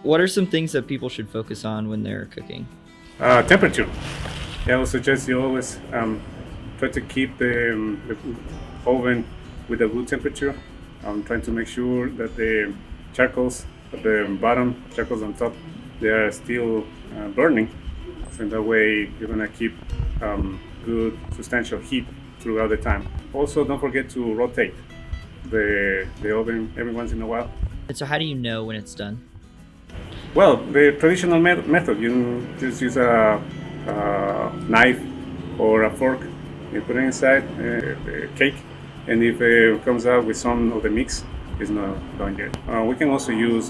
What are some things that people should focus on when they're cooking? Temperature. Yeah, I would suggest you always try to keep the oven with a good temperature. Trying to make sure that the charcoals at the bottom, charcoals on top, they are still burning. So that way you're gonna keep good substantial heat throughout the time. Also, don't forget to rotate the oven every once in a while. And so how do you know when it's done? Well, the traditional method, you just use a knife or a fork, you put it inside the cake, and if it comes out with some of the mix, it's not done yet. We can also use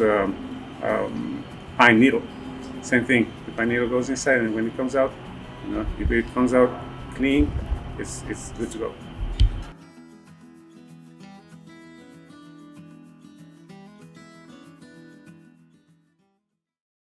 pine needle, same thing. The pine needle goes inside, and when it comes out, if it comes out clean, it's good to go.